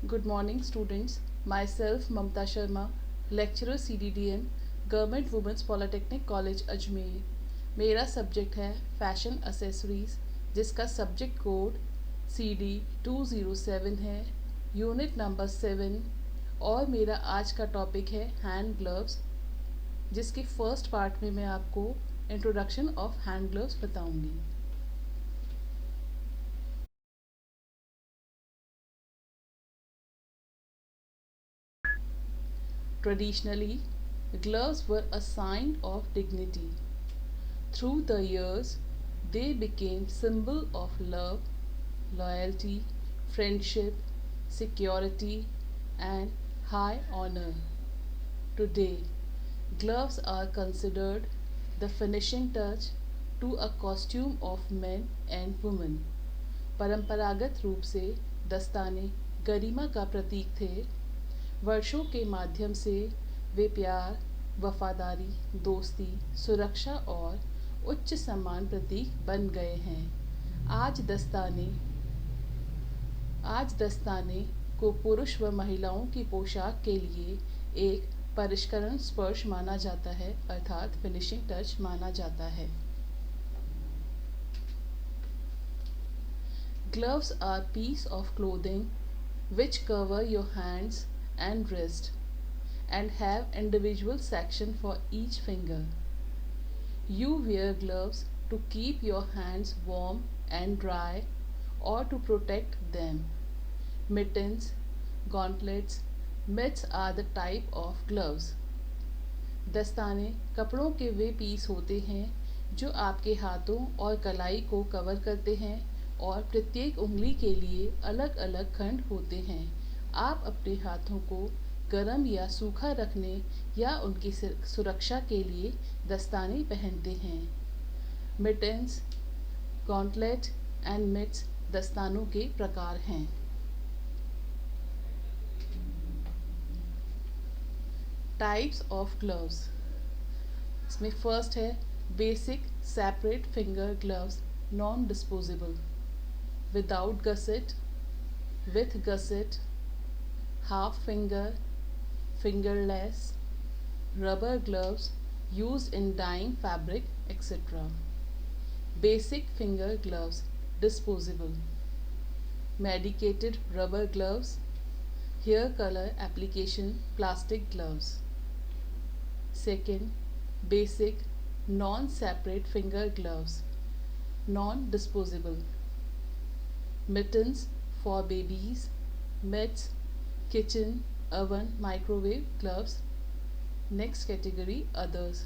Good morning, students. Myself, Mamta Sharma, lecturer CDDM, Government Women's Polytechnic College, Ajmer. मेरा subject है fashion accessories, जिसका subject code CD 207 है, unit number 7. और मेरा आज का टॉपिक है हैंड ग्लव्स, जिसके फर्स्ट पार्ट में मैं आपको इंट्रोडक्शन ऑफ हैंड ग्लव्स बताऊंगी. Traditionally, gloves were a sign of dignity. Through the years, they became symbol of love, loyalty, friendship, security, and high honor. Today, gloves are considered the finishing touch to a costume of men and women. परंपरागत रूप से दस्ताने गरिमा का प्रतीक थे. वर्षों के माध्यम से वे प्यार, वफादारी, दोस्ती, सुरक्षा और उच्च सम्मान प्रतीक बन गए हैं. आज दस्ताने को पुरुष व महिलाओं की पोशाक के लिए एक परिष्करण स्पर्श माना जाता है, अर्थात फिनिशिंग टच माना जाता है. Gloves are piece of clothing which cover your hands and wrist and have individual section for each finger. You wear gloves to keep your hands warm and dry or to protect them. Mittens, gauntlets, mitts are the type of gloves. दस्ताने कपड़ों के वे piece होते हैं जो आपके हाथों और कलाई को कवर करते हैं और प्रत्येक उंगली के लिए अलग अलग खंड होते हैं. आप अपने हाथों को गर्म या सूखा रखने या उनकी सुरक्षा के लिए दस्ताने पहनते हैं. मिटेंस, गॉन्टलेट एंड मिट्स दस्तानों के प्रकार हैं. Types of gloves. इसमें फर्स्ट है basic separate finger gloves, non disposable, without gusset, with gusset, half finger, fingerless, rubber gloves used in dyeing fabric, etc. Basic finger gloves, disposable. Medicated rubber gloves, hair color application, plastic gloves. Second, basic non-separate finger gloves, non-disposable. Mittens for babies, mitts, kitchen, oven, microwave gloves. Next category, others.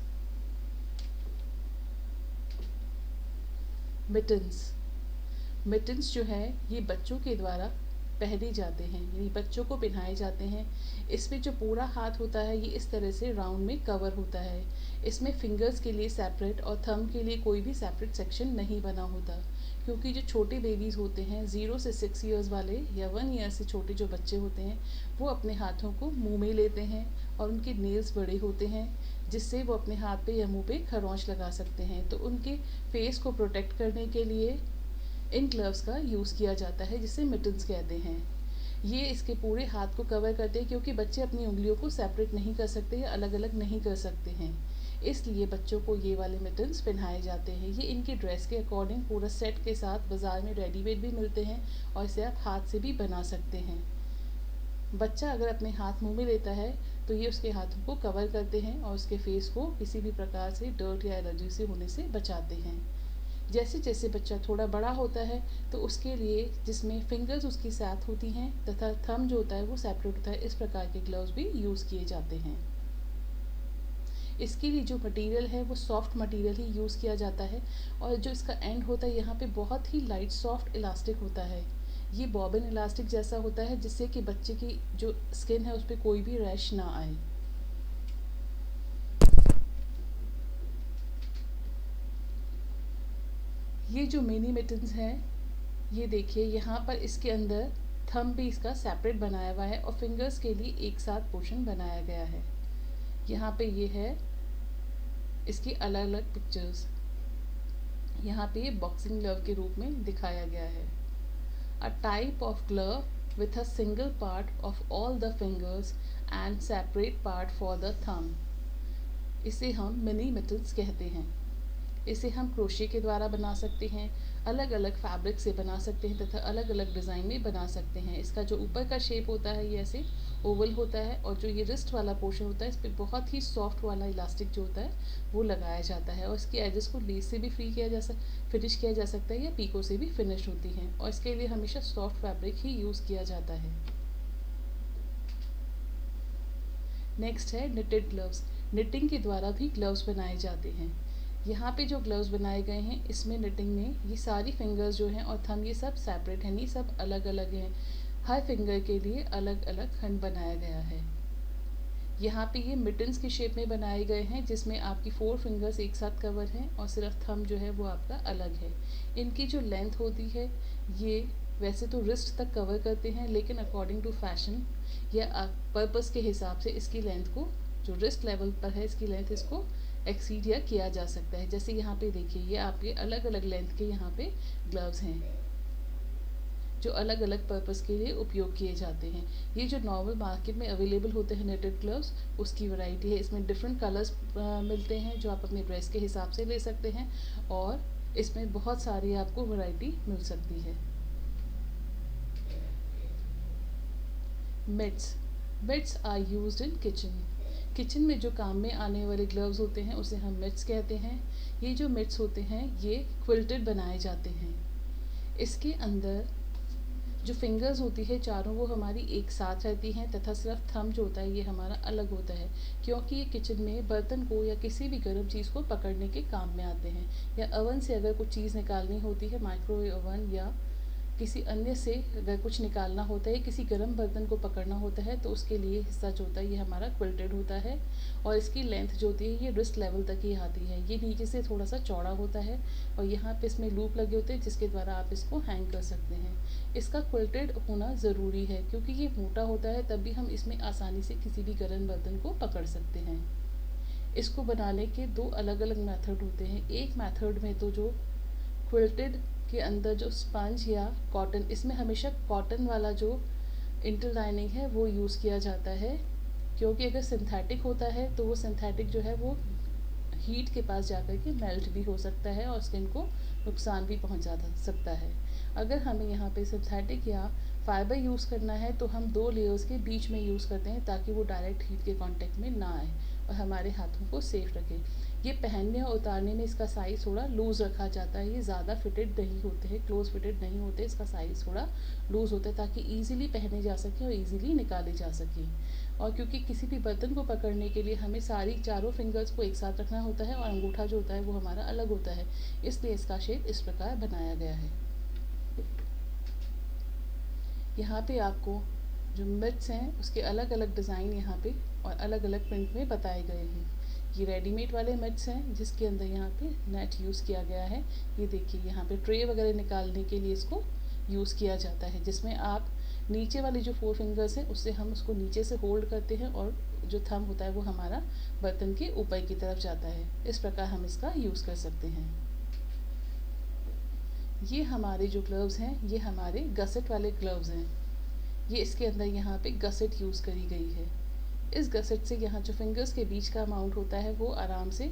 Mittens जो है ये बच्चों के द्वारा पहने जाते हैं, यानी बच्चों को पहनाए जाते हैं. इसमें जो पूरा हाथ होता है ये इस तरह से राउंड में कवर होता है. इसमें फिंगर्स के लिए सेपरेट और थंब के लिए कोई भी सेपरेट सेक्शन नहीं बना होता, क्योंकि जो छोटे बेबीज़ होते हैं 0 से 6 ईयर्स वाले या 1 ईयर से छोटे जो बच्चे होते हैं वो अपने हाथों को मुंह में लेते हैं और उनके नेल्स बड़े होते हैं, जिससे वो अपने हाथ पे या मुंह पे खरोंच लगा सकते हैं. तो उनके फेस को प्रोटेक्ट करने के लिए इन ग्लव्स का यूज़ किया जाता है, जिसे मिटन्स कहते हैं. ये इसके पूरे हाथ को कवर करते हैं, क्योंकि बच्चे अपनी उंगलियों को सेपरेट नहीं कर सकते या अलग अलग नहीं कर सकते हैं, इसलिए बच्चों को ये वाले मिटन्स पहनाए जाते हैं. ये इनकी ड्रेस के अकॉर्डिंग पूरा सेट के साथ बाज़ार में रेडीमेड भी मिलते हैं और इसे आप हाथ से भी बना सकते हैं. बच्चा अगर अपने हाथ मुंह में लेता है तो ये उसके हाथों को कवर करते हैं और उसके फेस को किसी भी प्रकार से डर्ट या एलर्जी से होने से बचाते हैं. जैसे जैसे बच्चा थोड़ा बड़ा होता है तो उसके लिए जिसमें फिंगर्स उसकी साथ होती हैं तथा थंब जो होता है वो सेपरेट होता है, इस प्रकार के ग्लव्स भी यूज़ किए जाते हैं. इसके लिए जो मटेरियल है वो सॉफ्ट मटेरियल ही यूज़ किया जाता है और जो इसका एंड होता है यहाँ पे बहुत ही लाइट सॉफ्ट इलास्टिक होता है. ये बॉबिन इलास्टिक जैसा होता है, जिससे कि बच्चे की जो स्किन है उस पर कोई भी रैश ना आए. ये जो मिनी मिटन्स हैं ये देखिए, यहाँ पर इसके अंदर थंब भी इसका सेपरेट बनाया हुआ है और फिंगर्स के लिए एक साथ पोर्शन बनाया गया है. यहाँ पे ये है इसकी अलग अलग पिक्चर्स. यहाँ पे ये बॉक्सिंग ग्लव के रूप में दिखाया गया है. A type of glove with a single part of all the fingers and separate part for the thumb. इसे हम मिनी मिटल्स कहते हैं। इसे हम क्रोशे के द्वारा बना सकते हैं, अलग अलग फैब्रिक से बना सकते हैं तथा अलग अलग डिज़ाइन में बना सकते हैं। इसका जो ऊपर का शेप होता है ये ऐसे ओवल होता है और जो ये रिस्ट वाला पोर्शन होता है इस पर बहुत ही सॉफ्ट वाला इलास्टिक जो होता है वो लगाया जाता है और इसके एजेस को लेस से भी फिनिश किया जा सकता है या पीको से भी फिनिश होती हैं और इसके लिए हमेशा सॉफ्ट फैब्रिक ही यूज़ किया जाता है। नेक्स्ट है निटेड ग्लव्स। निटिंग के द्वारा भी ग्लव्स बनाए जाते हैं। यहाँ पे जो ग्लव्स बनाए गए हैं इसमें निटिंग में ये सारी फिंगर्स जो हैं और थंब ये सब सेपरेट हैं, ये सब अलग अलग हैं। हर फिंगर के लिए अलग अलग खंड बनाया गया है। यहाँ पे ये मिटन्स के शेप में बनाए गए हैं जिसमें आपकी 4 फिंगर्स एक साथ कवर हैं और सिर्फ थंब जो है वो आपका अलग है। इनकी जो लेंथ होती है ये वैसे तो रिस्ट तक कवर करते हैं लेकिन अकॉर्डिंग टू फैशन या पर्पस के हिसाब से इसकी लेंथ को जो रिस्ट लेवल पर है इसकी लेंथ इसको एक्सीड या किया जा सकता है। जैसे यहाँ पे देखिए ये आपके अलग अलग लेंथ के यहाँ पे ग्लव्स हैं जो अलग अलग पर्पस के लिए उपयोग किए जाते हैं। ये जो नॉर्मल मार्केट में अवेलेबल होते हैं निटेड ग्लव्स उसकी वैरायटी है। इसमें डिफरेंट कलर्स मिलते हैं जो आप अपने ड्रेस के हिसाब से ले सकते हैं और इसमें बहुत सारी आपको वैरायटी मिल सकती है। Mitts are used in kitchen में जो काम में आने वाले ग्लव्स होते हैं उसे हम मिट्स कहते हैं। ये जो मिट्स होते हैं ये क्विल्टेड बनाए जाते हैं। इसके अंदर जो फिंगर्स होती है चारों वो हमारी एक साथ रहती हैं तथा सिर्फ थंब जो होता है ये हमारा अलग होता है क्योंकि ये किचन में बर्तन को या किसी भी गर्म चीज़ को पकड़ने के काम में आते हैं या ओवन से अगर कुछ चीज़ निकालनी होती है माइक्रोवेव ओवन या किसी अन्य से अगर कुछ निकालना होता है किसी गर्म बर्तन को पकड़ना होता है तो उसके लिए हिस्सा जो होता है ये हमारा क्विल्टेड होता है और इसकी लेंथ जो होती है ये रिस्ट लेवल तक ही आती है। ये नीचे से थोड़ा सा चौड़ा होता है और यहाँ पे इसमें लूप लगे होते हैं जिसके द्वारा आप इसको हैंग कर सकते हैं। इसका क्विल्टेड होना ज़रूरी है क्योंकि ये मोटा होता है तब भी हम इसमें आसानी से किसी भी गर्म बर्तन को पकड़ सकते हैं। इसको बनाने के 2 अलग अलग मेथड होते हैं। एक मेथड में तो जो क्विल्टेड के अंदर जो स्पंज या कॉटन, इसमें हमेशा कॉटन वाला जो इंटरलाइनिंग है वो यूज़ किया जाता है क्योंकि अगर सिंथेटिक होता है तो वो सिंथेटिक जो है वो हीट के पास जाकर के मेल्ट भी हो सकता है और स्किन को नुकसान भी पहुंचा सकता है। अगर हमें यहाँ पे सिंथेटिक या फाइबर यूज़ करना है तो हम 2 लेयर्स के बीच में यूज़ करते हैं ताकि वो डायरेक्ट हीट के कांटेक्ट में ना आए और हमारे हाथों को सेफ रखे। ये पहनने और उतारने में इसका साइज़ थोड़ा लूज़ रखा जाता है। ये ज़्यादा फिटेड नहीं होते हैं, क्लोज फिटेड नहीं होते, इसका साइज़ थोड़ा लूज़ होता है ताकि ईजिली पहने जा सकें और ईजिली निकाले जा सकें। और क्योंकि किसी भी बर्तन को पकड़ने के लिए हमें सारी चारों फिंगर्स को एक साथ रखना होता है और अंगूठा जो होता है वो हमारा अलग होता है, इसलिए इसका शेप इस प्रकार बनाया गया है। यहाँ पे आपको जो मिट्स हैं उसके अलग अलग डिज़ाइन यहाँ पे और अलग अलग प्रिंट में बताए गए हैं। ये रेडीमेड वाले मिट्स हैं जिसके अंदर यहाँ पे नेट यूज़ किया गया है। ये देखिए यहाँ पे ट्रे वगैरह निकालने के लिए इसको यूज़ किया जाता है जिसमें आप नीचे वाली जो 4 फिंगर्स हैं उससे हम उसको नीचे से होल्ड करते हैं और जो थंब होता है वो हमारा बर्तन के ऊपर की तरफ जाता है। इस प्रकार हम इसका यूज़ कर सकते हैं। ये हमारे जो ग्लव्स हैं ये हमारे गसेट वाले ग्लव्स हैं। ये इसके अंदर यहाँ पे गसेट यूज़ करी गई है। इस गसेट से यहाँ जो फिंगर्स के बीच का माउंट होता है वो आराम से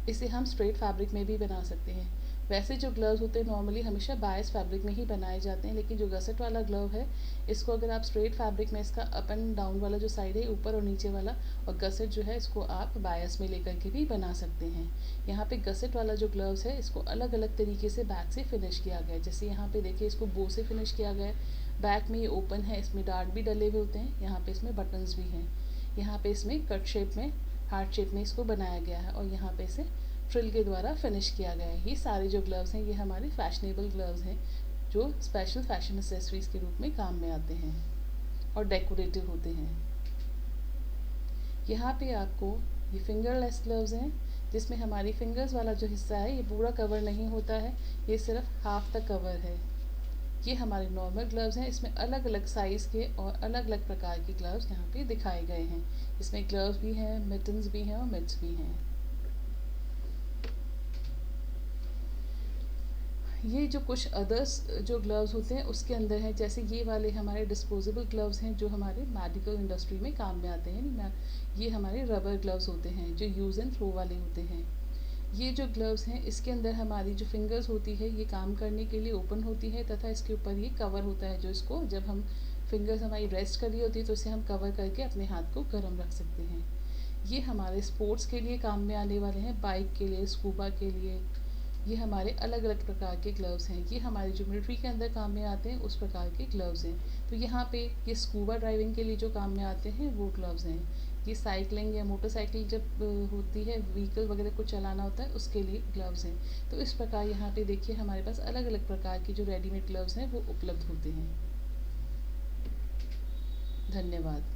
इसे हम स्ट्रेट फैब्रिक में भी बना सकते हैं। वैसे जो ग्लव्स होते हैं नॉर्मली हमेशा बायस फैब्रिक में ही बनाए जाते हैं लेकिन जो गसेट वाला ग्लव है इसको अगर आप स्ट्रेट फैब्रिक में इसका अप एंड डाउन वाला जो साइड है ऊपर और नीचे वाला और गसेट जो है इसको आप बायस में लेकर के भी बना सकते हैं। यहाँ पे गसेट वाला जो ग्लव्स है इसको अलग अलग तरीके से बैक से फिनिश किया गया है। जैसे यहाँ पे देखिए इसको बो से फिनिश किया गया है। बैक में ये ओपन है, इसमें डार्ट भी डले हुए होते हैं, यहाँ पे इसमें बटन्स भी हैं। यहाँ पे इसमें कट शेप में हार्ट शेप में इसको बनाया गया है और यहाँ पे इसे फ्रिल के द्वारा फिनिश किया गया है। ये सारे जो ग्लव्स हैं ये हमारे फैशनेबल ग्लव्स हैं जो स्पेशल फैशन एक्सेसरीज के रूप में काम में आते हैं और डेकोरेटिव होते हैं। यहाँ पे आपको ये फिंगरलेस ग्लव्स हैं जिसमें हमारी फिंगर्स वाला जो हिस्सा है ये पूरा कवर नहीं होता है, ये सिर्फ हाफ तक कवर है। ये हमारे नॉर्मल ग्लव्स हैं। इसमें अलग अलग साइज़ के और अलग अलग प्रकार के ग्लव्स यहाँ पे दिखाए गए हैं। इसमें ग्लव्स भी हैं, मिटन्स भी हैं और मिट्स भी हैं। ये जो कुछ अदर्स जो ग्लव्स होते हैं उसके अंदर है, जैसे ये वाले हमारे डिस्पोजेबल ग्लव्स हैं जो हमारे मेडिकल इंडस्ट्री में काम में आते हैं। ये हमारे रबर ग्लव्स होते हैं जो यूज़ एंड थ्रो वाले होते हैं। ये जो ग्लव्स हैं इसके अंदर हमारी जो फिंगर्स होती है ये काम करने के लिए ओपन होती है, तथा इसके ऊपर ये कवर होता है जो इसको जब हम फिंगर्स हमारी रेस्ट कर रही होती है तो इसे हम कवर करके अपने हाथ को गर्म रख सकते हैं। ये हमारे स्पोर्ट्स के लिए काम में आने वाले हैं, बाइक के लिए, स्कूबा के लिए। ये हमारे अलग अलग प्रकार के ग्लव्स हैं। ये हमारे जो मिलिट्री के अंदर काम में आते हैं उस प्रकार के ग्लव्स हैं। तो यहाँ पे ये स्कूबा ड्राइविंग के लिए जो काम में आते हैं वो ग्लव्स हैं। ये साइकिलिंग या मोटरसाइकिल जब होती है, व्हीकल वगैरह को चलाना होता है उसके लिए ग्लव्स हैं। तो इस प्रकार यहाँ पे देखिए हमारे पास अलग अलग प्रकार के जो रेडीमेड ग्लव्स हैं वो उपलब्ध होते हैं। धन्यवाद।